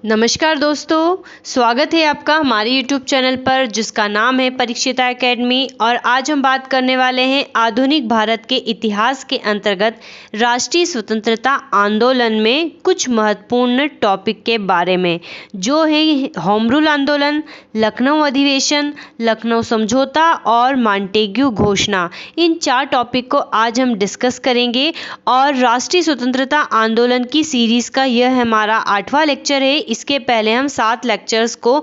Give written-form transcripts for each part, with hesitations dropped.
नमस्कार दोस्तों, स्वागत है आपका हमारे YouTube चैनल पर जिसका नाम है परीक्षिता एकेडमी। और आज हम बात करने वाले हैं आधुनिक भारत के इतिहास के अंतर्गत राष्ट्रीय स्वतंत्रता आंदोलन में कुछ महत्वपूर्ण टॉपिक के बारे में, जो है होम रूल आंदोलन, लखनऊ अधिवेशन, लखनऊ समझौता और मॉन्टेग्यू घोषणा। इन 4 टॉपिक को आज हम डिस्कस करेंगे। और राष्ट्रीय स्वतंत्रता आंदोलन की सीरीज़ का यह हमारा 8वां लेक्चर है। इसके पहले हम 7 लेक्चर्स को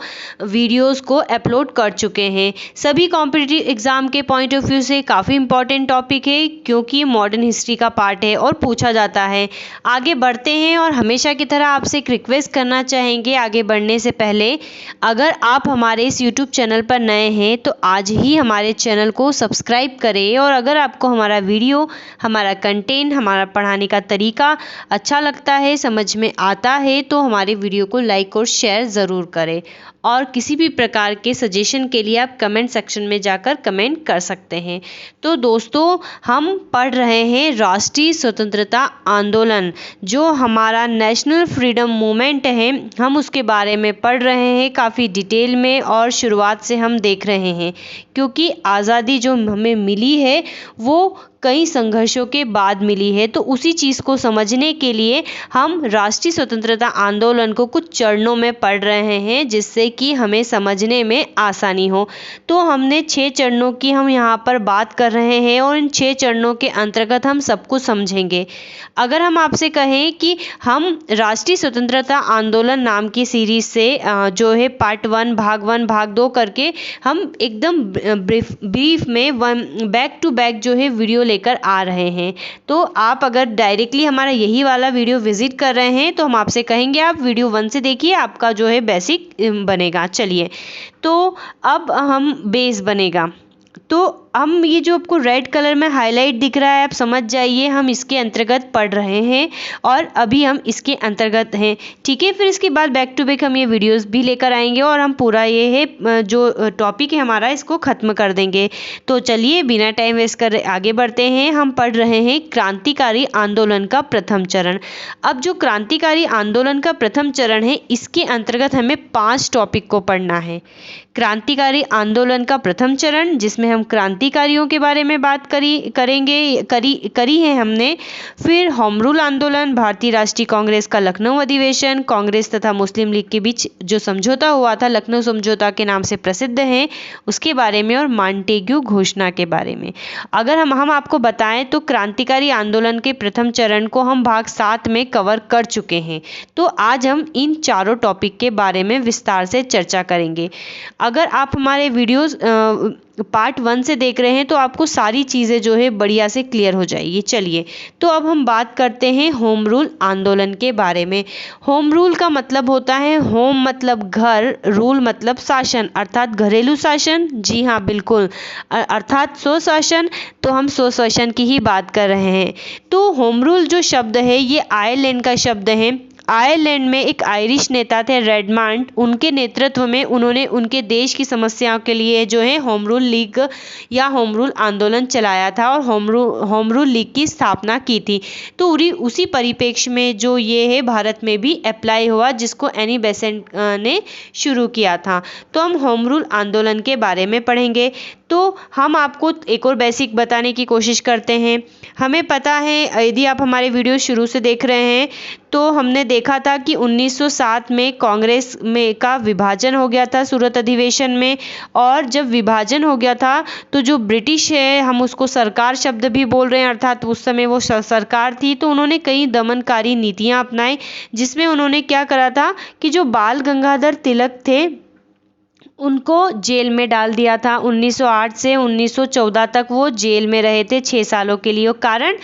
वीडियोस को अपलोड कर चुके हैं। सभी कॉम्पिटिटिव एग्जाम के पॉइंट ऑफ व्यू से काफ़ी इंपॉर्टेंट टॉपिक है, क्योंकि मॉडर्न हिस्ट्री का पार्ट है और पूछा जाता है। आगे बढ़ते हैं और हमेशा की तरह आपसे एक रिक्वेस्ट करना चाहेंगे आगे बढ़ने से पहले, अगर आप हमारे इस यूट्यूब चैनल पर नए हैं तो आज ही हमारे चैनल को सब्सक्राइब करें। और अगर आपको हमारा वीडियो, हमारा कंटेंट, हमारा पढ़ाने का तरीका अच्छा लगता है, समझ में आता है, तो हमारे वीडियो को लाइक और शेयर ज़रूर करें। और किसी भी प्रकार के सजेशन के लिए आप कमेंट सेक्शन में जाकर कमेंट कर सकते हैं। तो दोस्तों, हम पढ़ रहे हैं राष्ट्रीय स्वतंत्रता आंदोलन, जो हमारा नेशनल फ्रीडम मूवमेंट है, हम उसके बारे में पढ़ रहे हैं काफ़ी डिटेल में। और शुरुआत से हम देख रहे हैं, क्योंकि आज़ादी जो हमें मिली है वो कई संघर्षों के बाद मिली है। तो उसी चीज़ को समझने के लिए हम राष्ट्रीय स्वतंत्रता आंदोलन को कुछ चरणों में पढ़ रहे हैं, जिससे कि हमें समझने में आसानी हो। तो हमने 6 चरणों की हम यहाँ पर बात कर रहे हैं और इन 6 चरणों के अंतर्गत हम सब कुछ समझेंगे। अगर हम आपसे कहें कि हम राष्ट्रीय स्वतंत्रता आंदोलन नाम की सीरीज से जो है पार्ट 1, भाग 1, भाग 2 करके हम एकदम ब्रीफ में बैक टू बैक जो है वीडियो लेकर आ रहे हैं। तो आप अगर डायरेक्टली हमारा यही वाला वीडियो विजिट कर रहे हैं तो हम आपसे कहेंगे आप वीडियो 1 से देखिए, आपका जो है बेसिक बनेगा। चलिए, तो अब हम बेस बनेगा। तो हम ये जो आपको रेड कलर में हाईलाइट दिख रहा है, आप समझ जाइए हम इसके अंतर्गत पढ़ रहे हैं और अभी हम इसके अंतर्गत हैं। ठीक है, फिर इसके बाद बैक टू बैक हम ये वीडियोस भी लेकर आएंगे और हम पूरा ये है जो टॉपिक है हमारा, इसको ख़त्म कर देंगे। तो चलिए बिना टाइम वेस्ट कर आगे बढ़ते हैं। हम पढ़ रहे हैं क्रांतिकारी आंदोलन का प्रथम चरण। अब जो क्रांतिकारी आंदोलन का प्रथम चरण है, इसके अंतर्गत हमें 5 टॉपिक को पढ़ना है। क्रांतिकारी आंदोलन का प्रथम चरण, जिसमें हम क्रांतिकारियों के बारे में बात करी है हमने। फिर होम रूल आंदोलन, भारतीय राष्ट्रीय कांग्रेस का लखनऊ अधिवेशन, कांग्रेस तथा मुस्लिम लीग के बीच जो समझौता हुआ था, लखनऊ समझौता के नाम से प्रसिद्ध है, उसके बारे में, और मॉन्टेग्यू घोषणा के बारे में। अगर हम आपको बताएं तो क्रांतिकारी आंदोलन के प्रथम चरण को हम भाग 7 में कवर कर चुके हैं। तो आज हम इन चारों टॉपिक के बारे में विस्तार से चर्चा करेंगे। अगर आप हमारे वीडियोस पार्ट 1 से देख रहे हैं तो आपको सारी चीज़ें जो है बढ़िया से क्लियर हो जाएगी। चलिए, तो अब हम बात करते हैं होम रूल आंदोलन के बारे में। होम रूल का मतलब होता है, होम मतलब घर, रूल मतलब शासन, अर्थात घरेलू शासन। जी हाँ, बिल्कुल, अर्थात स्वशासन। तो हम स्वशासन की ही बात कर रहे हैं। तो होम रूल जो शब्द है ये आयरलैंड का शब्द है। आयरलैंड में एक आयरिश नेता थे रेडमांड, उनके नेतृत्व में उन्होंने उनके देश की समस्याओं के लिए जो है होम रूल लीग या होम रूल आंदोलन चलाया था और होम रूल लीग की स्थापना की थी। तो उसी परिप्रेक्ष्य में जो ये है भारत में भी अप्लाई हुआ, जिसको एनी बेसेंट ने शुरू किया था। तो हम होम रूल आंदोलन के बारे में पढ़ेंगे। तो हम आपको एक और बेसिक बताने की कोशिश करते हैं। हमें पता है, यदि आप हमारे वीडियो शुरू से देख रहे हैं तो हमने देखा था कि 1907 में कांग्रेस में का विभाजन हो गया था सूरत अधिवेशन में। और जब विभाजन हो गया था तो जो ब्रिटिश है, हम उसको सरकार शब्द भी बोल रहे हैं, अर्थात उस समय वो सरकार थी, तो उन्होंने कई दमनकारी नीतियां अपनाई, जिसमें उन्होंने क्या करा था कि जो बाल गंगाधर तिलक थे उनको जेल में डाल दिया था। 1908 से 1914 तक वो जेल में रहे थे 6 सालों के लिए। कारण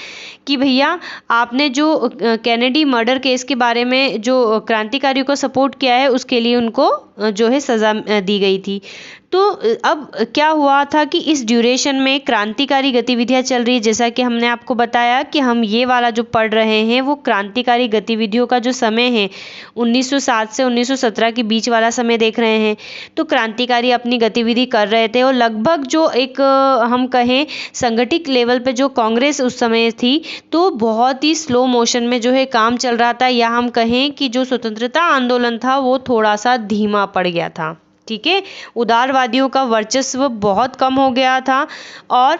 कि भैया आपने जो कैनेडी मर्डर केस के बारे में जो क्रांतिकारियों को सपोर्ट किया है, उसके लिए उनको जो है सज़ा दी गई थी। तो अब क्या हुआ था कि इस ड्यूरेशन में क्रांतिकारी गतिविधियां चल रही, जैसा कि हमने आपको बताया कि हम ये वाला जो पढ़ रहे हैं वो क्रांतिकारी गतिविधियों का जो समय है 1907 से 1917 के बीच वाला समय देख रहे हैं। तो क्रांतिकारी अपनी गतिविधि कर रहे थे और लगभग जो एक हम कहें संगठित लेवल पे जो कांग्रेस उस समय थी तो बहुत ही स्लो मोशन में जो है काम चल रहा था, या हम कहें कि जो स्वतंत्रता आंदोलन था वो थोड़ा सा धीमा पड़ गया था। ठीक है, उदारवादियों का वर्चस्व बहुत कम हो गया था। और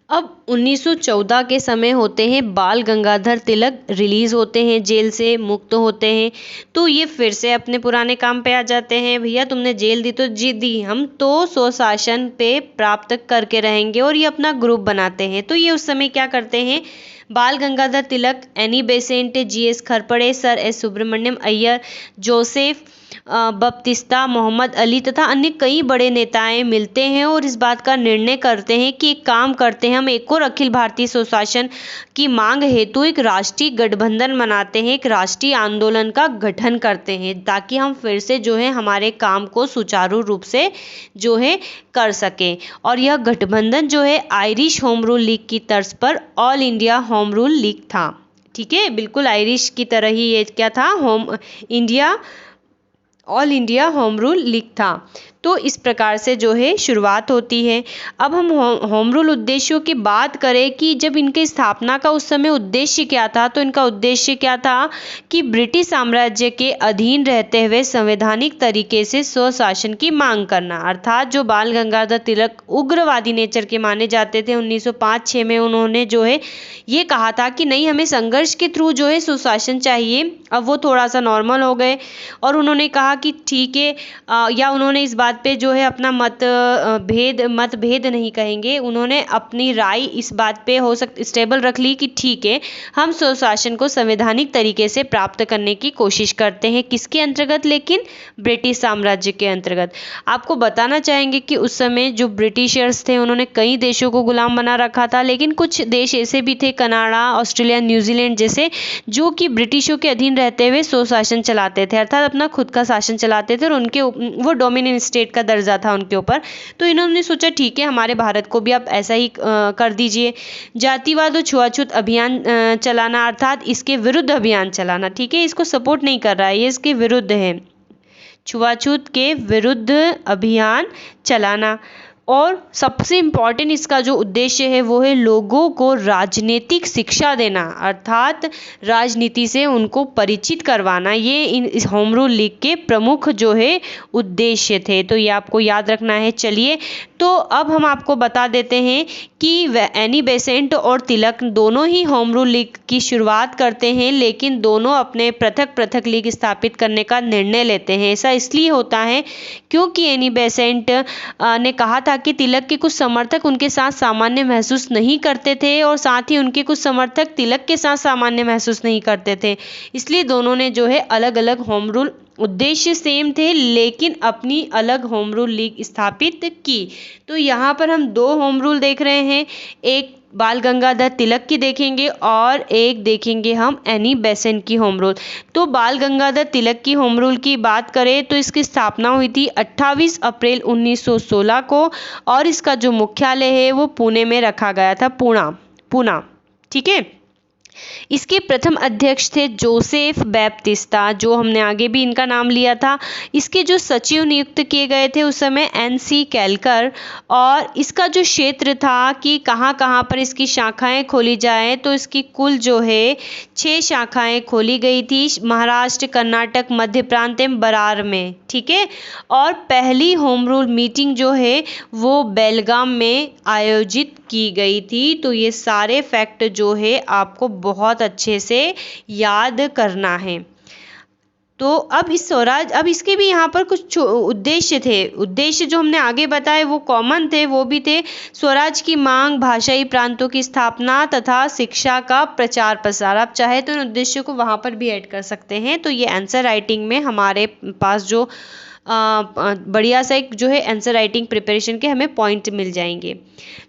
अब 1914 के समय होते हैं, बाल गंगाधर तिलक रिलीज होते हैं, जेल से मुक्त होते हैं। तो ये फिर से अपने पुराने काम पे आ जाते हैं। भैया तुमने जेल दी तो जी दी, हम तो स्वशासन पे प्राप्त करके रहेंगे, और ये अपना ग्रुप बनाते हैं। तो ये उस समय क्या करते हैं, Bal Gangadhar Tilak, Annie Besant, GS Khaparde, sir S Subramaniam Iyer, Joseph Baptista, Mohammad Ali तथा अन्य कई बड़े नेताएं मिलते हैं और इस बात का निर्णय करते हैं कि एक काम करते हैं, हम एक और अखिल भारतीय स्वशासन की मांग हेतु एक राष्ट्रीय गठबंधन बनाते हैं, एक राष्ट्रीय आंदोलन का गठन करते हैं, ताकि हम फिर से जो है हमारे काम को सुचारू रूप से जो है कर सकें। और यह गठबंधन जो है आयरिश होम रूल लीग की तर्ज पर all India home rule league था। ठीक है, बिल्कुल आयरिश की तरह ही ये क्या था, all India home rule league था। तो इस प्रकार से जो है शुरुआत होती है। अब हम होम रूल उद्देश्यों की बात करें कि जब इनकी स्थापना का उस समय उद्देश्य क्या था, तो इनका उद्देश्य क्या था कि ब्रिटिश साम्राज्य के अधीन रहते हुए संवैधानिक तरीके से स्वशासन की मांग करना। अर्थात जो बाल गंगाधर तिलक उग्रवादी नेचर के माने जाते थे, 1905-06 में उन्होंने जो है ये कहा था कि नहीं, हमें संघर्ष के थ्रू जो है सुशासन चाहिए। अब वो थोड़ा सा नॉर्मल हो गए और उन्होंने कहा कि ठीक है, या उन्होंने इस बात पे जो है अपना मतभेद नहीं कहेंगे, उन्होंने अपनी राय इस बात पे हो सकती स्टेबल रख ली कि ठीक है, हम स्वशासन को संवैधानिक तरीके से प्राप्त करने की कोशिश करते हैं। किसके अंतर्गत, लेकिन ब्रिटिश साम्राज्य के अंतर्गत। आपको बताना चाहेंगे कि उस समय जो ब्रिटिशर्स थे उन्होंने कई देशों को गुलाम बना रखा था, लेकिन कुछ देश ऐसे भी थे, कनाडा, ऑस्ट्रेलिया, न्यूजीलैंड जैसे, जो कि ब्रिटिशों के अधीन रहते हुए स्वशासन चलाते थे, अर्थात अपना खुद का शासन चलाते थे और उनके वो डोमिनेंट स्टेट का दर्जा था उनके ऊपर। तो इन्होंने सोचा ठीक है, हमारे भारत को भी आप ऐसा ही कर दीजिए। जातिवाद और छुआछूत अभियान चलाना, अर्थात इसके विरुद्ध अभियान चलाना। ठीक है, इसको सपोर्ट नहीं कर रहा है, ये इसके विरुद्ध है, छुआछूत के विरुद्ध अभियान चलाना। और सबसे इम्पॉर्टेंट इसका जो उद्देश्य है वो है लोगों को राजनीतिक शिक्षा देना, अर्थात राजनीति से उनको परिचित करवाना। ये इस होम रूल लीग के प्रमुख जो है उद्देश्य थे। तो ये आपको याद रखना है। चलिए, तो अब हम आपको बता देते हैं कि एनी बेसेंट और तिलक दोनों ही होम रूल लीग की शुरुआत करते हैं, लेकिन दोनों अपने पृथक पृथक लीग स्थापित करने का निर्णय लेते हैं। ऐसा इसलिए होता है क्योंकि एनी बेसेंट ने कहा था कि तिलक के कुछ समर्थक उनके साथ सामान्य महसूस नहीं करते थे और साथ ही उनके कुछ समर्थक तिलक के साथ सामान्य महसूस नहीं करते थे। इसलिए दोनों ने जो है अलग अलग होम रूल, उद्देश्य सेम थे लेकिन अपनी अलग होम रूल लीग स्थापित की। तो यहाँ पर हम दो होम रूल देख रहे हैं, एक बाल गंगाधर तिलक की देखेंगे और एक देखेंगे हम एनी बेसेंट की होम रूल। तो बाल गंगाधर तिलक की होम रूल की बात करें तो इसकी स्थापना हुई थी 28 अप्रैल 1916 को और इसका जो मुख्यालय है वो पुणे में रखा गया था, पूना। ठीक है, इसके प्रथम अध्यक्ष थे जोसेफ बैप्टिस्टा, जो हमने आगे भी इनका नाम लिया था। इसके जो सचिव नियुक्त किए गए थे उस समय एनसी कैलकर, और इसका जो क्षेत्र था कि कहाँ कहाँ पर इसकी शाखाएं खोली जाए, तो इसकी कुल जो है 6 शाखाएं खोली गई थी, महाराष्ट्र, कर्नाटक, मध्य प्रांत एवं बरार में। ठीक है, और पहली होम रूल मीटिंग जो है वो बेलगाम में आयोजित की गई थी। तो ये सारे फैक्ट जो है आपको बहुत अच्छे से याद करना है। तो अब इस स्वराज, अब इसके भी यहाँ पर कुछ उद्देश्य थे। उद्देश्य जो हमने आगे बताए वो कॉमन थे, वो भी थे स्वराज की मांग, भाषाई प्रांतों की स्थापना तथा शिक्षा का प्रचार प्रसार। आप चाहे तो इन उद्देश्यों को वहाँ पर भी ऐड कर सकते हैं। तो ये आंसर राइटिंग में हमारे पास जो बढ़िया सा एक जो है आंसर राइटिंग प्रिपरेशन के हमें पॉइंट मिल जाएंगे।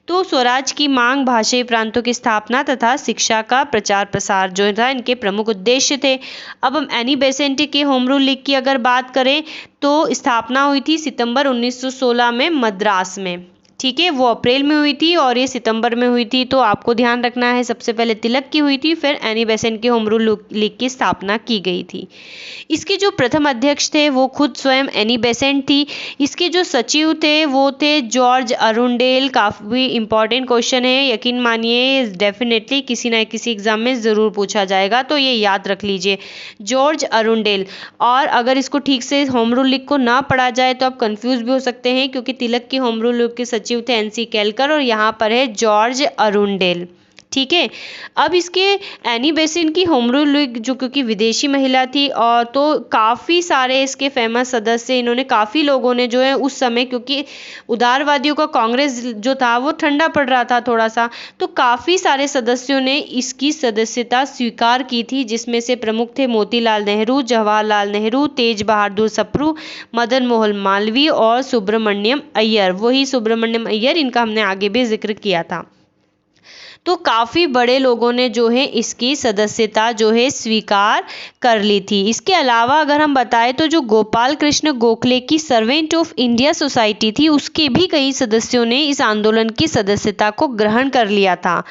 तो स्वराज की मांग, भाषाई प्रांतों की स्थापना तथा शिक्षा का प्रचार प्रसार जो था इनके प्रमुख उद्देश्य थे। अब हम एनी बेसेंट के होम रूल लीग की अगर बात करें तो स्थापना हुई थी सितंबर 1916 में मद्रास में। ठीक है, वो अप्रैल में हुई थी और ये सितंबर में हुई थी। तो आपको ध्यान रखना है, सबसे पहले तिलक की हुई थी, फिर एनी बेसेंट के होम रूल लीग की स्थापना की गई थी। इसके जो प्रथम अध्यक्ष थे वो खुद स्वयं एनी बेसेंट थी। इसके जो सचिव थे वो थे जॉर्ज अरुंडेल। काफ़ी इंपॉर्टेंट क्वेश्चन है, यकीन मानिए डेफिनेटली किसी ना किसी एग्जाम में ज़रूर पूछा जाएगा, तो ये याद रख लीजिए, जॉर्ज अरुंडेल। और अगर इसको ठीक से होम रूल लीग को ना पढ़ा जाए तो आप कंफ्यूज भी हो सकते हैं, क्योंकि तिलक की होम रूल लीग के सचिव थे एनसी केलकर और यहाँ पर है जॉर्ज अरुंडेल। ठीक है, अब इसके एनी बेसेंट की होम रूल लीग जो क्योंकि विदेशी महिला थी और तो काफ़ी सारे इसके फेमस सदस्य, इन्होंने काफ़ी लोगों ने जो है उस समय, क्योंकि उदारवादियों का कांग्रेस जो था वो ठंडा पड़ रहा था थोड़ा सा, तो काफ़ी सारे सदस्यों ने इसकी सदस्यता स्वीकार की थी, जिसमें से प्रमुख थे मोतीलाल नेहरू, जवाहरलाल नेहरू, तेज बहादुर सप्रू, मदन मोहन मालवीय और सुब्रमण्यम अय्यर। वही सुब्रमण्यम अय्यर, इनका हमने आगे भी जिक्र किया था। तो काफ़ी बड़े लोगों ने जो है इसकी सदस्यता जो है स्वीकार कर ली थी। इसके अलावा अगर हम बताएं तो जो गोपाल कृष्ण गोखले की सर्वेंट ऑफ इंडिया सोसाइटी थी, उसके भी कई सदस्यों ने इस आंदोलन की सदस्यता को ग्रहण कर लिया था।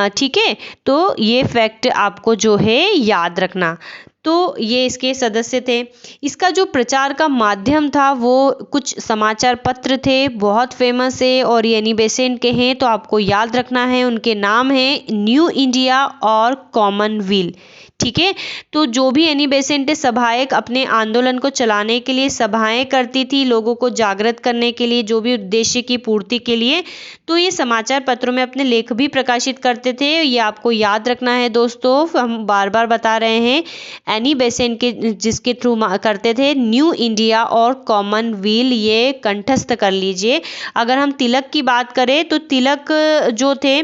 ठीक है, तो ये फैक्ट आपको जो है याद रखना। तो ये इसके सदस्य थे। इसका जो प्रचार का माध्यम था वो कुछ समाचार पत्र थे, बहुत फेमस है और ये एनी बेसेंट के हैं, तो आपको याद रखना है, उनके नाम हैं न्यू इंडिया और कॉमनवेल्थ। ठीक है, तो जो भी एनी बेसेंट सभाएं अपने आंदोलन को चलाने के लिए सभाएं करती थी, लोगों को जागृत करने के लिए, जो भी उद्देश्य की पूर्ति के लिए, तो ये समाचार पत्रों में अपने लेख भी प्रकाशित करते थे। ये आपको याद रखना है दोस्तों, हम बार बार बता रहे हैं, एनी बेसेंट के जिसके थ्रू करते थे न्यू इंडिया और कॉमनवेल्थ, ये कंठस्थ कर लीजिए। अगर हम तिलक की बात करें तो तिलक जो थे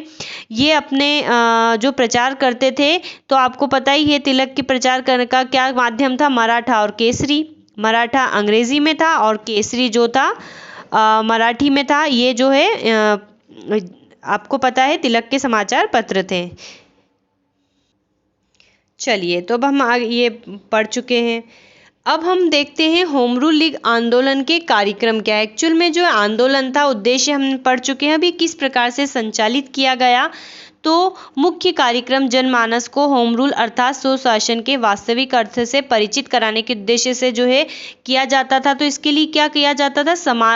ये अपने जो प्रचार करते थे, तो आपको पता ही है तिलक की प्रचार करने का क्या माध्यम था, मराठा और केसरी। मराठा अंग्रेजी में था और केसरी जो था मराठी में था। ये जो है आपको पता है तिलक के समाचार पत्र थे। चलिए, तो अब हम ये पढ़ चुके हैं। अब हम देखते हैं होम रूल लीग आंदोलन के कार्यक्रम क्या है। एक्चुअल में जो आंदोलन था, उद्देश्य हम पढ़ चुके हैं, अभी किस प्रकार से संचालित किया गया। तो मुख्य कार्यक्रम जनमानस को होम रूल अर्थात स्वशासन के वास्तविक अर्थ से परिचित कराने के उद्देश्य से जो है किया जाता था। तो इसके लिए क्या किया जाता था,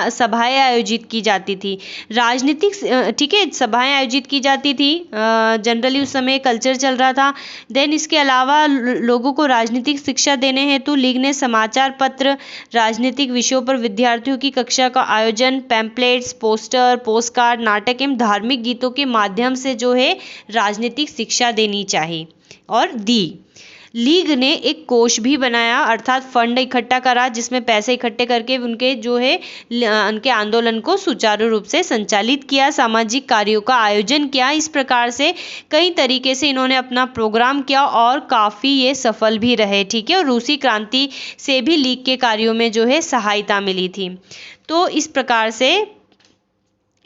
सभाएं आयोजित की जाती थी, राजनीतिक, ठीक है, सभाएं आयोजित की जाती थी। जनरली उस समय कल्चर चल रहा था। देन इसके अलावा लोगों को राजनीतिक शिक्षा देने हेतु लीग ने समाचार पत्र, राजनीतिक विषयों पर विद्यार्थियों की कक्षा का आयोजन, पैम्पलेट्स, पोस्टर, पोस्टकार्ड, नाटक एवं धार्मिक गीतों के माध्यम से जो है राजनीतिक शिक्षा देनी चाहिए और दी। लीग ने एक कोष भी बनाया अर्थात फंड इकट्ठा करा, जिसमें पैसे इकट्ठे करके उनके जो है उनके आंदोलन को सुचारू रूप से संचालित किया, सामाजिक कार्यों का आयोजन किया। इस प्रकार से कई तरीके से इन्होंने अपना प्रोग्राम किया और काफ़ी ये सफल भी रहे। ठीक है, और रूसी क्रांति से भी लीग के कार्यों में जो है सहायता मिली थी। तो इस प्रकार से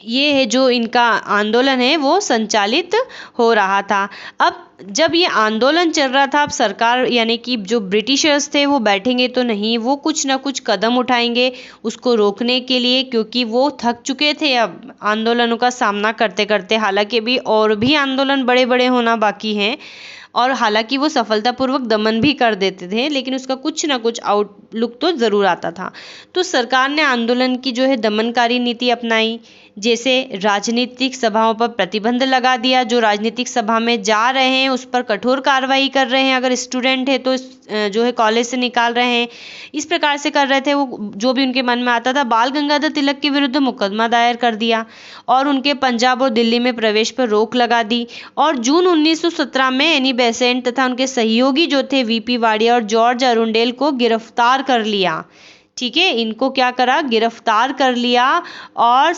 ये है जो इनका आंदोलन है वो संचालित हो रहा था। अब जब ये आंदोलन चल रहा था, अब सरकार यानी कि जो ब्रिटिशर्स थे वो बैठेंगे तो नहीं, वो कुछ ना कुछ कदम उठाएंगे उसको रोकने के लिए, क्योंकि वो थक चुके थे अब आंदोलनों का सामना करते करते। हालांकि भी और भी आंदोलन बड़े बड़े होना बाकी हैं और हालांकि वो सफलतापूर्वक दमन भी कर देते थे, लेकिन उसका कुछ ना कुछ आउटलुक तो ज़रूर आता था। तो सरकार ने आंदोलन की जो है दमनकारी नीति अपनाई, जैसे राजनीतिक सभाओं पर प्रतिबंध लगा दिया, जो राजनीतिक सभा में जा रहे हैं उस पर कठोर कार्रवाई कर रहे हैं, अगर स्टूडेंट है तो जो है कॉलेज से निकाल रहे हैं, इस प्रकार से कर रहे थे। वो जो भी उनके मन में आता था, बाल गंगाधर तिलक के विरुद्ध मुकदमा दायर कर दिया और उनके पंजाब और दिल्ली में प्रवेश पर रोक लगा दी। और जून 1917 में एनी बेसेंट तथा उनके सहयोगी जो थे वीपी वाडिया और जॉर्ज अरुंडेल को गिरफ्तार कर लिया। ठीक है, इनको क्या करा, गिरफ्तार कर लिया। और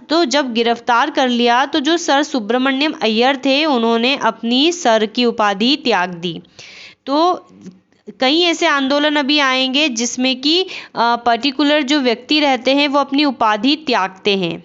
तो जब गिरफ्तार कर लिया तो जो सर सुब्रमण्यम अय्यर थे उन्होंने अपनी सर की उपाधि त्याग दी। तो कई ऐसे आंदोलन अभी आएंगे जिसमें कि पर्टिकुलर जो व्यक्ति रहते हैं वो अपनी उपाधि त्यागते हैं।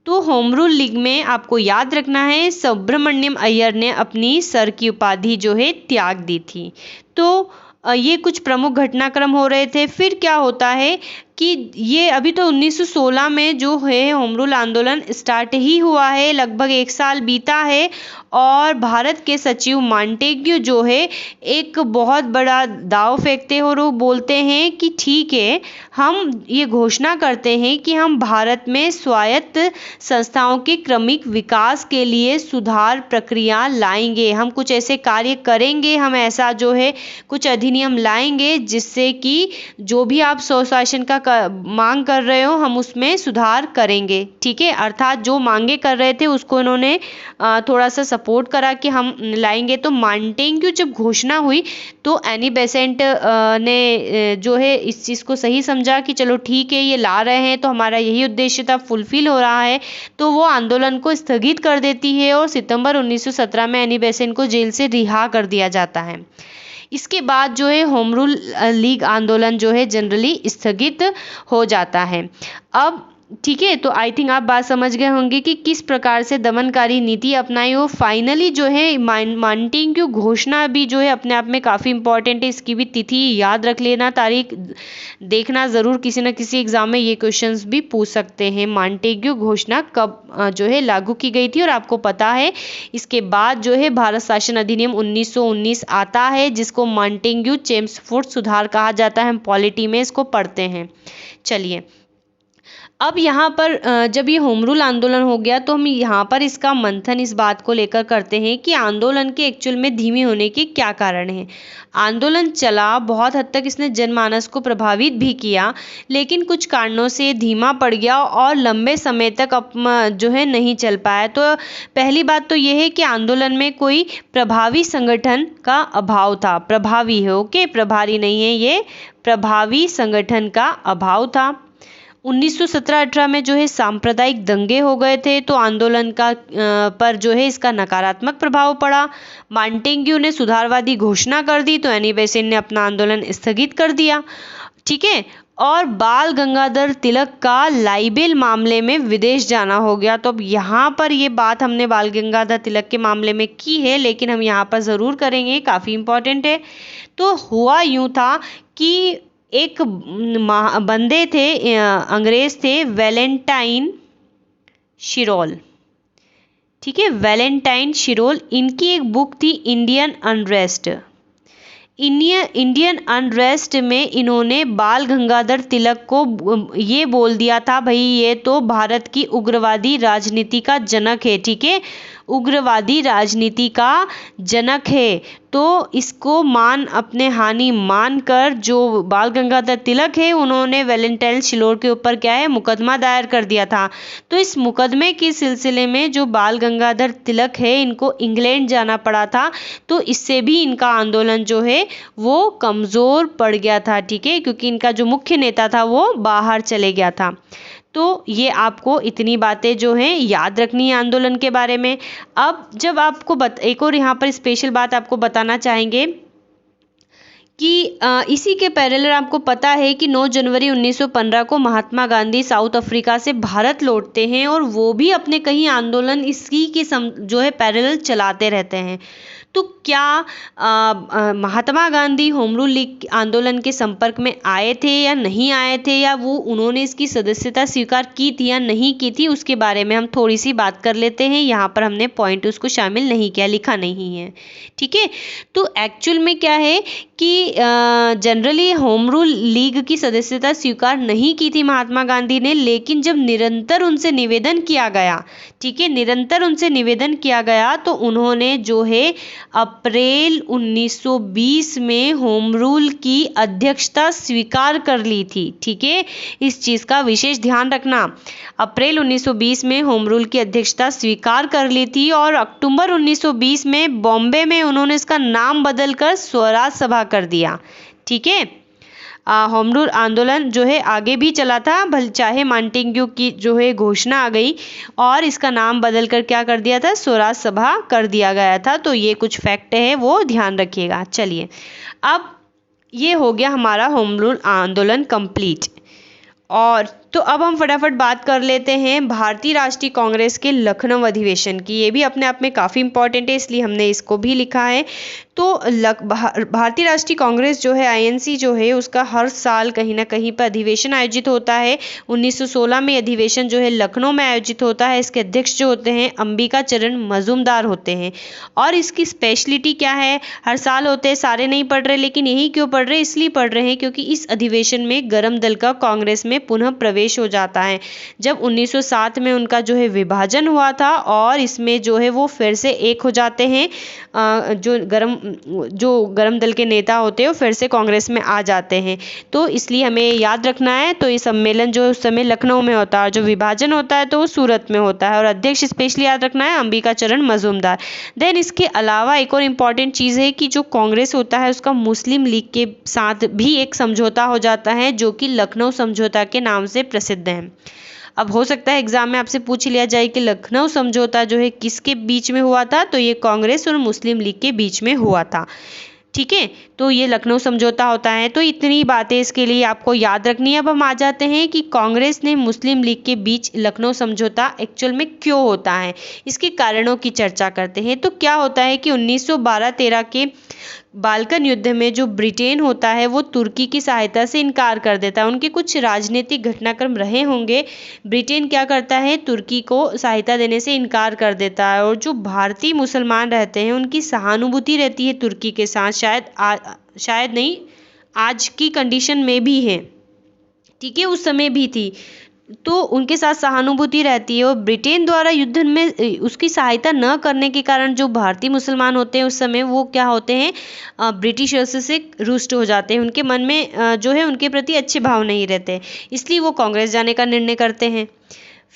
तो होम रूल लीग में आपको याद रखना है, सुब्रमण्यम अय्यर ने अपनी सर की उपाधि जो है त्याग दी थी। तो ये कुछ प्रमुख घटनाक्रम हो रहे थे। फिर क्या होता है कि ये अभी तो 1916 में जो है होम रूल आंदोलन स्टार्ट ही हुआ है, लगभग 1 साल बीता है और भारत के सचिव मॉन्टेग्यू जो है एक बहुत बड़ा दांव फेंकते हैं और वो बोलते हैं कि ठीक है, हम ये घोषणा करते हैं कि हम भारत में स्वायत्त संस्थाओं के क्रमिक विकास के लिए सुधार प्रक्रिया लाएंगे, हम कुछ ऐसे कार्य करेंगे, हम ऐसा जो है कुछ अधिनियम लाएंगे जिससे कि जो भी आप स्वशासन का मांग कर रहे हो हम उसमें सुधार करेंगे। ठीक है, अर्थात जो मांगे कर रहे थे उसको इन्होंने थोड़ा सा सपोर्ट करा कि हम लाएंगे। तो मॉन्टेग्यू जब घोषणा हुई तो एनी बेसेंट ने जो है इस चीज़ को सही समझा कि चलो ठीक है, ये ला रहे हैं तो हमारा यही उद्देश्य था फुलफिल हो रहा है, तो वो आंदोलन को स्थगित कर देती है और सितंबर 1917 में एनी बेसेंट को जेल से रिहा कर दिया जाता है। इसके बाद जो है होम रूल लीग आंदोलन जो है जनरली स्थगित हो जाता है। अब ठीक है, तो आई थिंक आप बात समझ गए होंगे कि किस प्रकार से दमनकारी नीति अपनाई हो। फाइनली जो है मॉन्टेग्यू घोषणा भी जो है अपने आप में काफ़ी इंपॉर्टेंट है, इसकी भी तिथि याद रख लेना, तारीख देखना ज़रूर, किसी न किसी एग्जाम में ये क्वेश्चंस भी पूछ सकते हैं। मॉन्टेग्यू घोषणा कब जो है लागू की गई थी और आपको पता है इसके बाद जो है भारत शासन अधिनियम 1919 आता है जिसको मॉन्टेग्यू चेम्सफोर्ड सुधार कहा जाता है, हम पॉलिटी में इसको पढ़ते हैं। चलिए, अब यहाँ पर जब ये होम रूल आंदोलन हो गया तो हम यहाँ पर इसका मंथन इस बात को लेकर करते हैं कि आंदोलन के एक्चुअल में धीमे होने के क्या कारण हैं। आंदोलन चला, बहुत हद तक इसने जनमानस को प्रभावित भी किया, लेकिन कुछ कारणों से धीमा पड़ गया और लंबे समय तक जो है नहीं चल पाया। तो पहली बात तो ये है कि आंदोलन में कोई प्रभावी संगठन का अभाव था। प्रभावी है, ओके, प्रभारी नहीं है, ये प्रभावी संगठन का अभाव था। 1917-18 में जो है सांप्रदायिक दंगे हो गए थे तो आंदोलन का पर जो है इसका नकारात्मक प्रभाव पड़ा। मॉन्टेग्यू ने सुधारवादी घोषणा कर दी तो एनी बेसेंट ने अपना आंदोलन स्थगित कर दिया। ठीक है, और बाल गंगाधर तिलक का लाइबेल मामले में विदेश जाना हो गया। तो अब यहाँ पर ये बात हमने बाल गंगाधर तिलक के मामले में की है, लेकिन हम यहाँ पर ज़रूर करेंगे, काफ़ी इम्पोर्टेंट है। तो हुआ यूँ था कि एक बंदे थे, अंग्रेज थे, वैलेंटाइन शिरोल। ठीक है, वैलेंटाइन शिरोल, इनकी एक बुक थी इंडियन अनरेस्ट। इंडियन अनरेस्ट में इन्होंने बाल गंगाधर तिलक को ये बोल दिया था, भाई ये तो भारत की उग्रवादी राजनीति का जनक है। ठीक है, उग्रवादी राजनीति का जनक है, तो इसको अपने हानि मान कर जो बाल गंगाधर तिलक है उन्होंने वैलेंटाइन शिरोल के ऊपर क्या है मुकदमा दायर कर दिया था। तो इस मुकदमे के सिलसिले में जो बाल गंगाधर तिलक है इनको इंग्लैंड जाना पड़ा था, तो इससे भी इनका आंदोलन जो है वो कमज़ोर पड़ गया था। ठीक है, क्योंकि इनका जो मुख्य नेता था वो बाहर चले गया था। तो ये आपको इतनी बातें जो हैं याद रखनी है आंदोलन के बारे में। अब जब आपको एक और यहाँ पर स्पेशल बात आपको बताना चाहेंगे कि इसी के पैरेलल आपको पता है कि 9 जनवरी 1915 को महात्मा गांधी साउथ अफ्रीका से भारत लौटते हैं और वो भी अपने कई आंदोलन इसी के जो है पैरेलल चलाते रहते हैं। तो क्या Mahatma Gandhi home rule league आंदोलन के संपर्क में आए थे या नहीं आए थे, या वो उन्होंने इसकी सदस्यता स्वीकार की थी या नहीं की थी, उसके बारे में हम थोड़ी सी बात कर लेते हैं। यहाँ पर हमने पॉइंट उसको शामिल नहीं किया, लिखा नहीं है। ठीक है, तो एक्चुअल में क्या है कि जनरली होम रूल लीग की सदस्यता स्वीकार नहीं की थी महात्मा गांधी ने, लेकिन जब निरंतर उनसे निवेदन किया गया, ठीक है, निरंतर उनसे निवेदन किया गया तो उन्होंने जो है अप्रैल 1920 में होम रूल की अध्यक्षता स्वीकार कर ली थी। ठीक है, इस चीज़ का विशेष ध्यान रखना। अप्रैल 1920 में होम रूल की अध्यक्षता स्वीकार कर ली थी और अक्टूबर 1920 में बॉम्बे में उन्होंने इसका नाम बदलकर स्वराज सभा कर दिया। ठीक है, होम रूल आंदोलन जो है आगे भी चला था, भले चाहे मॉन्टेग्यू की जो है घोषणा आ गई और इसका नाम बदल कर क्या कर दिया था, स्वराज सभा कर दिया गया था। तो ये कुछ फैक्ट है वो ध्यान रखिएगा। चलिए, अब ये हो गया हमारा होम रूल आंदोलन कंप्लीट। और तो अब हम फटाफट बात कर लेते हैं भारतीय राष्ट्रीय कांग्रेस के लखनऊ अधिवेशन की। ये भी अपने आप में काफ़ी इंपॉर्टेंट है, इसलिए हमने इसको भी लिखा है। तो भारतीय राष्ट्रीय कांग्रेस जो है आईएनसी जो है उसका हर साल कहीं ना कहीं पर अधिवेशन आयोजित होता है। 1916 में अधिवेशन जो है लखनऊ में आयोजित होता है। इसके अध्यक्ष जो होते हैं अंबिका चरण मजूमदार होते हैं। और इसकी स्पेशलिटी क्या है, हर साल होते हैं, सारे नहीं पढ़ रहे, लेकिन यही क्यों पढ़ रहे, इसलिए पढ़ रहे हैं क्योंकि इस अधिवेशन में गरम दल का कांग्रेस में पुनः प्रवेश हो जाता है। जब 1907 में उनका जो है विभाजन हुआ था और इसमें जो है वो फिर से एक हो जाते हैं, जो गरम दल के नेता होते हैं वो फिर से कांग्रेस में आ जाते हैं। तो इसलिए हमें याद रखना है। तो ये सम्मेलन जो है उस समय लखनऊ में होता है, जो विभाजन होता है तो वो सूरत में होता है, और अध्यक्ष स्पेशली याद रखना है अंबिका चरण मजूमदार। देन इसके अलावा एक और इम्पॉर्टेंट चीज़ है कि जो कांग्रेस होता है उसका मुस्लिम लीग के साथ भी एक समझौता हो जाता है जो कि लखनऊ समझौता के नाम से प्रसिद्ध है। अब हो सकता है एग्जाम में आपसे पूछ लिया जाए कि लखनऊ समझौता जो है किसके बीच में हुआ था, तो ये कांग्रेस और मुस्लिम लीग के बीच में हुआ था। ठीक है, तो ये लखनऊ समझौता होता है। तो इतनी बातें इसके लिए आपको याद रखनी है। अब हम आ जाते हैं कि कांग्रेस ने मुस्लिम लीग के बीच लखनऊ समझौता एक्चुअल में क्यों होता है, इसके कारणों की चर्चा करते हैं। तो क्या होता है कि 1912-13 के बाल्कन युद्ध में जो ब्रिटेन होता है वो तुर्की की सहायता से इनकार कर देता है। उनके कुछ राजनीतिक घटनाक्रम रहे होंगे, ब्रिटेन क्या करता है तुर्की को सहायता देने से इनकार कर देता है। और जो भारतीय मुसलमान रहते हैं उनकी सहानुभूति रहती है तुर्की के साथ, शायद नहीं, आज की कंडीशन में भी है, ठीक है, उस समय भी थी, तो उनके साथ सहानुभूति रहती है। और ब्रिटेन द्वारा युद्ध में उसकी सहायता न करने के कारण जो भारतीय मुसलमान होते हैं उस समय वो क्या होते हैं, ब्रिटिशर्स से रुष्ट हो जाते हैं। उनके मन में जो है उनके प्रति अच्छे भाव नहीं रहते, इसलिए वो कांग्रेस जाने का निर्णय करते हैं।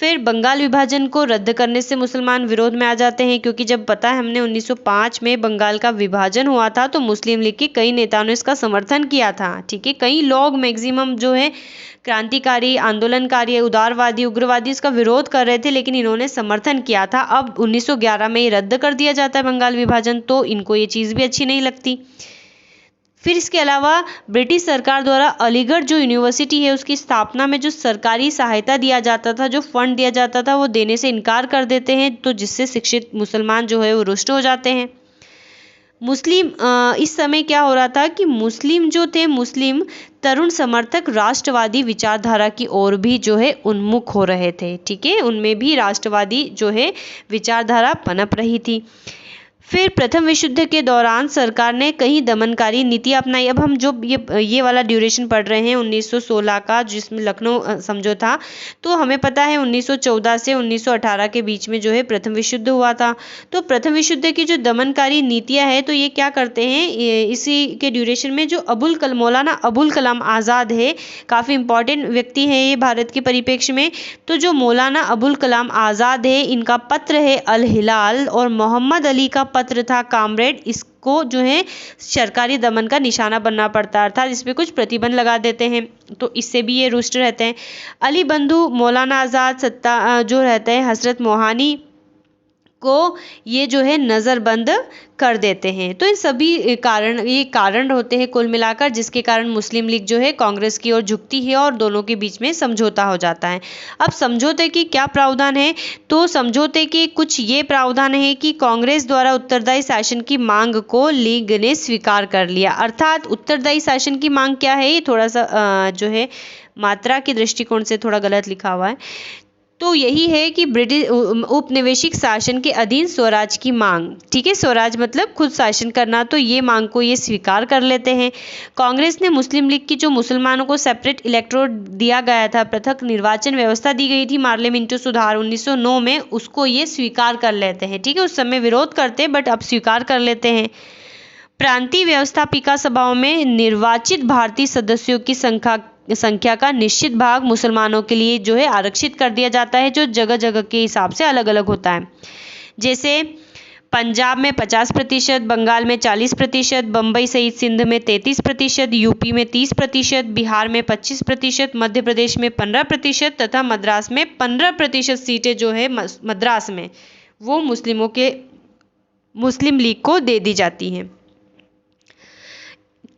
फिर बंगाल विभाजन को रद्द करने से मुसलमान विरोध में आ जाते हैं, क्योंकि जब पता है हमने 1905 में बंगाल का विभाजन हुआ था तो मुस्लिम लीग के कई नेताओं ने इसका समर्थन किया था। ठीक है, कई लोग मैक्सिमम जो है क्रांतिकारी, आंदोलनकारी, उदारवादी, उग्रवादी इसका विरोध कर रहे थे, लेकिन इन्होंने समर्थन किया था। अब 1911 में ये रद्द कर दिया जाता है बंगाल विभाजन, तो इनको ये चीज़ भी अच्छी नहीं लगती। फिर इसके अलावा ब्रिटिश सरकार द्वारा अलीगढ़ जो यूनिवर्सिटी है उसकी स्थापना में जो सरकारी सहायता दिया जाता था, जो फंड दिया जाता था, वो देने से इनकार कर देते हैं, तो जिससे शिक्षित मुसलमान जो है वो रुष्ट हो जाते हैं। मुस्लिम इस समय क्या हो रहा था कि मुस्लिम जो थे, मुस्लिम तरुण समर्थक राष्ट्रवादी विचारधारा की ओर भी जो है उन्मुख हो रहे थे। ठीक है, उनमें भी राष्ट्रवादी जो है विचारधारा पनप रही थी। फिर प्रथम विश्व युद्ध के दौरान सरकार ने कई दमनकारी नीति अपनाई। अब हम जो ये वाला ड्यूरेशन पढ़ रहे हैं 1916 का, जिसमें लखनऊ समझौता, तो हमें पता है 1914 से 1918 के बीच में जो है प्रथम विश्व युद्ध हुआ था। तो प्रथम विश्व युद्ध की जो दमनकारी नीतियां हैं, तो ये क्या करते हैं, इसी के ड्यूरेशन में जो मौलाना अबुल कलाम आज़ाद है, काफ़ी इंपॉर्टेंट व्यक्ति है ये भारत के परिप्रेक्ष्य में। तो जो मौलाना अबुल कलाम आज़ाद है, इनका पत्र है अल हिलाल, और मोहम्मद अली का पत्र था कामरेड, इसको जो है सरकारी दमन का निशाना बनना पड़ता था, जिसपे कुछ प्रतिबंध लगा देते हैं, तो इससे भी ये रुष्ट रहते हैं। अली बंधु, मौलाना आज़ाद, सत्ता जो रहते हैं हजरत मोहानी को ये जो है नज़रबंद कर देते हैं। तो इन सभी ये कारण होते हैं कुल मिलाकर, जिसके कारण मुस्लिम लीग जो है कांग्रेस की ओर झुकती है और दोनों के बीच में समझौता हो जाता है। अब समझौते की क्या प्रावधान है, तो समझौते के कुछ ये प्रावधान है कि कांग्रेस द्वारा उत्तरदायी शासन की मांग को लीग ने स्वीकार कर लिया। अर्थात उत्तरदायी शासन की मांग क्या है, ये थोड़ा सा जो है मात्रा के दृष्टिकोण से थोड़ा गलत लिखा हुआ है। तो यही है कि ब्रिटिश उपनिवेशिक शासन के अधीन स्वराज की मांग। ठीक है, स्वराज मतलब खुद शासन करना, तो ये मांग को ये स्वीकार कर लेते हैं। कांग्रेस ने मुस्लिम लीग की जो मुसलमानों को सेपरेट इलेक्टोरेट दिया गया था, पृथक निर्वाचन व्यवस्था दी गई थी, मार्लियामेंटो सुधार 1909 में, उसको ये स्वीकार कर लेते हैं। ठीक है, उस समय विरोध करते बट अब स्वीकार कर लेते हैं। प्रांतीय व्यवस्थापिका सभाओं में निर्वाचित भारतीय सदस्यों की संख्या का निश्चित भाग मुसलमानों के लिए जो है आरक्षित कर दिया जाता है, जो जगह जगह के हिसाब से अलग अलग होता है। जैसे पंजाब में 50%, बंगाल में 40%, बम्बई सहित सिंध में 33%, यूपी में 30%, बिहार में 25%, मध्य प्रदेश में 15% तथा मद्रास में 15% सीटें जो है मद्रास में वो मुस्लिम लीग को दे दी जाती हैं।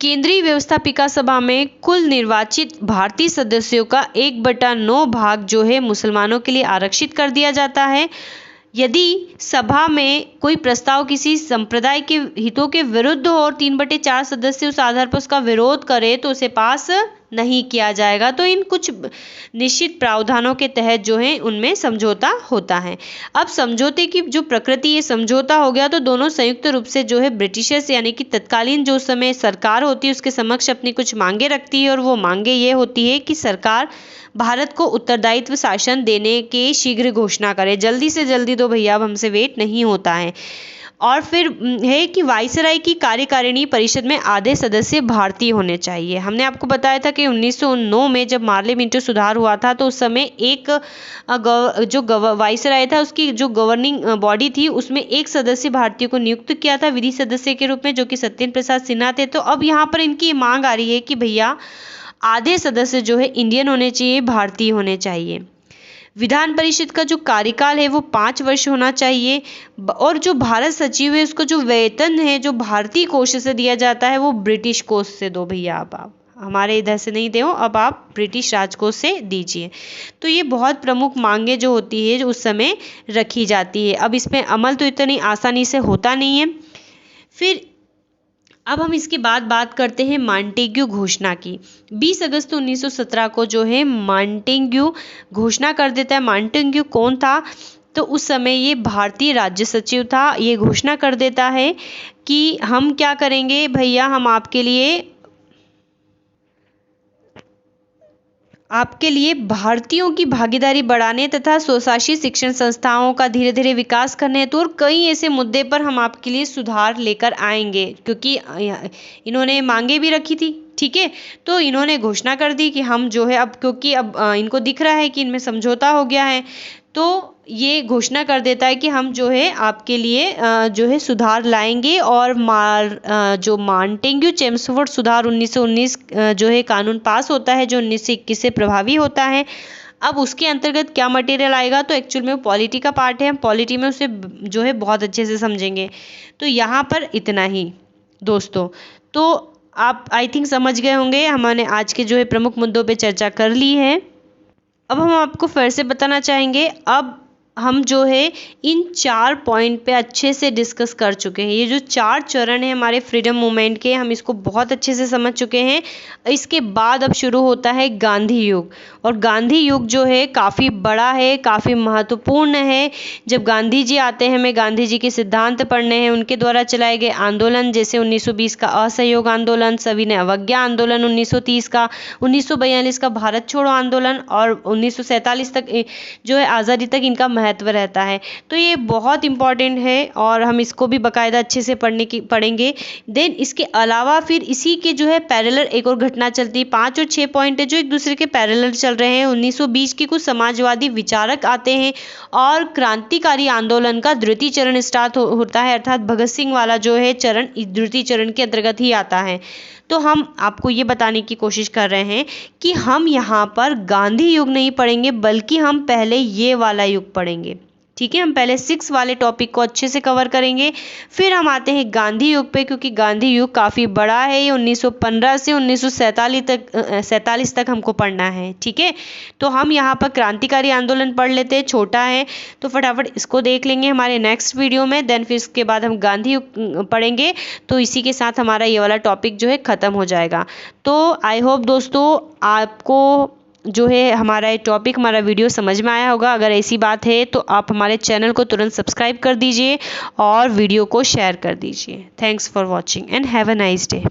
केंद्रीय व्यवस्थापिका सभा में कुल निर्वाचित भारतीय सदस्यों का 1/9 भाग जो है मुसलमानों के लिए आरक्षित कर दिया जाता है। यदि सभा में कोई प्रस्ताव किसी संप्रदाय के हितों के विरुद्ध हो और 3/4 सदस्य उस आधार पर उसका विरोध करे तो उसे पास नहीं किया जाएगा। तो इन कुछ निश्चित प्रावधानों के तहत जो है उनमें समझौता होता है। अब समझौते की जो प्रकृति, ये समझौता हो गया तो दोनों संयुक्त रूप से जो है ब्रिटिशर्स यानी कि तत्कालीन जो उस समय सरकार होती है उसके समक्ष अपनी कुछ मांगे रखती है, और वो मांगे ये होती है कि सरकार भारत को उत्तरदायित्व शासन देने के शीघ्र घोषणा करे, जल्दी से जल्दी दो भैया, अब हमसे वेट नहीं होता है। और फिर है कि वायसराय की कार्यकारिणी परिषद में आधे सदस्य भारतीय होने चाहिए। हमने आपको बताया था कि 1909 में जब मार्ले मिंटो सुधार हुआ था तो उस समय एक जो वायसराय था उसकी जो गवर्निंग बॉडी थी उसमें एक सदस्य भारतीय को नियुक्त किया था विधि सदस्य के रूप में, जो कि सत्येंद्र प्रसाद सिन्हा थे। तो अब यहाँ पर इनकी मांग आ रही है कि भैया आधे सदस्य जो है इंडियन होने चाहिए, भारतीय होने चाहिए। विधान परिषद का जो कार्यकाल है वो 5 वर्ष होना चाहिए, और जो भारत सचिव है उसको जो वेतन है जो भारतीय कोष से दिया जाता है वो ब्रिटिश कोष से दो भैया, अब आप हमारे इधर से नहीं दो, अब आप ब्रिटिश राजकोष से दीजिए। तो ये बहुत प्रमुख मांगे जो होती है जो उस समय रखी जाती है। अब इसमें अमल तो इतनी आसानी से होता नहीं है। फिर अब हम इसके बाद बात करते हैं मॉन्टेग्यू घोषणा की। 20 अगस्त 1917 को जो है मॉन्टेग्यू घोषणा कर देता है। मॉन्टेग्यू कौन था? तो उस समय ये भारतीय राज्य सचिव था। ये घोषणा कर देता है कि हम क्या करेंगे भैया, हम आपके लिए भारतीयों की भागीदारी बढ़ाने तथा स्वशासी शिक्षण संस्थाओं का धीरे धीरे विकास करने हेतु और कई ऐसे मुद्दे पर हम आपके लिए सुधार लेकर आएंगे, क्योंकि इन्होंने मांगे भी रखी थी। ठीक है, तो इन्होंने घोषणा कर दी कि हम जो है अब, क्योंकि अब इनको दिख रहा है कि इनमें समझौता हो गया है, तो ये घोषणा कर देता है कि हम जो है आपके लिए जो है सुधार लाएंगे। और जो मॉन्टेग्यू चेम्सफोर्ड सुधार 1919 जो है कानून पास होता है जो 1921 से प्रभावी होता है। अब उसके अंतर्गत क्या मटेरियल आएगा, तो एक्चुअल में वो पॉलिटी का पार्ट है, हम पॉलिटी में उसे जो है बहुत अच्छे से समझेंगे। तो यहाँ पर इतना ही दोस्तों, तो आप आई थिंक समझ गए होंगे। हमने आज के जो है प्रमुख मुद्दों पे चर्चा कर ली है। अब हम आपको फिर से बताना चाहेंगे, अब हम जो है इन 4 पॉइंट पे अच्छे से डिस्कस कर चुके हैं। ये जो 4 चरण है हमारे फ्रीडम मूवमेंट के, हम इसको बहुत अच्छे से समझ चुके हैं। इसके बाद अब शुरू होता है गांधी युग, और गांधी युग जो है काफ़ी बड़ा है, काफ़ी महत्वपूर्ण है। जब गांधी जी आते हैं, हमें गांधी जी के सिद्धांत पढ़ने हैं, उनके द्वारा चलाए गए आंदोलन, जैसे 1920 का असहयोग आंदोलन, सविनय अवज्ञा आंदोलन 1930 का, 1942 का भारत छोड़ो आंदोलन, और 1947 तक जो है आज़ादी तक इनका महत्व रहता है। तो ये बहुत इंपॉर्टेंट है और हम इसको भी बाकायदा अच्छे से पढ़ेंगे। देन इसके अलावा फिर इसी के जो है पैरेलल एक और घटना चलती है। 5 और 6 पॉइंट है जो एक दूसरे के पैरेलल चल रहे हैं। 1920 के कुछ समाजवादी विचारक आते हैं और क्रांतिकारी आंदोलन का द्वितीय चरण स्टार्ट होता है, अर्थात भगत सिंह वाला जो है चरण द्वितीय चरण के अंतर्गत ही आता है। तो हम आपको ये बताने की कोशिश कर रहे हैं कि हम यहाँ पर गांधी युग नहीं पढ़ेंगे, बल्कि हम पहले ये वाला युग पढ़ेंगे। ठीक है, हम पहले 6 वाले टॉपिक को अच्छे से कवर करेंगे, फिर हम आते हैं गांधी युग पे, क्योंकि गांधी युग काफ़ी बड़ा है। ये 1915 से 1947 तक हमको पढ़ना है। ठीक है, तो हम यहाँ पर क्रांतिकारी आंदोलन पढ़ लेते हैं, छोटा है तो फटाफट इसको देख लेंगे हमारे नेक्स्ट वीडियो में। देन फिर इसके बाद हम गांधी युग पढ़ेंगे, तो इसी के साथ हमारा ये वाला टॉपिक जो है ख़त्म हो जाएगा। तो आई होप दोस्तों आपको जो है हमारा ये टॉपिक, हमारा वीडियो समझ में आया होगा। अगर ऐसी बात है तो आप हमारे चैनल को तुरंत सब्सक्राइब कर दीजिए और वीडियो को शेयर कर दीजिए। Thanks for watching and have a nice day.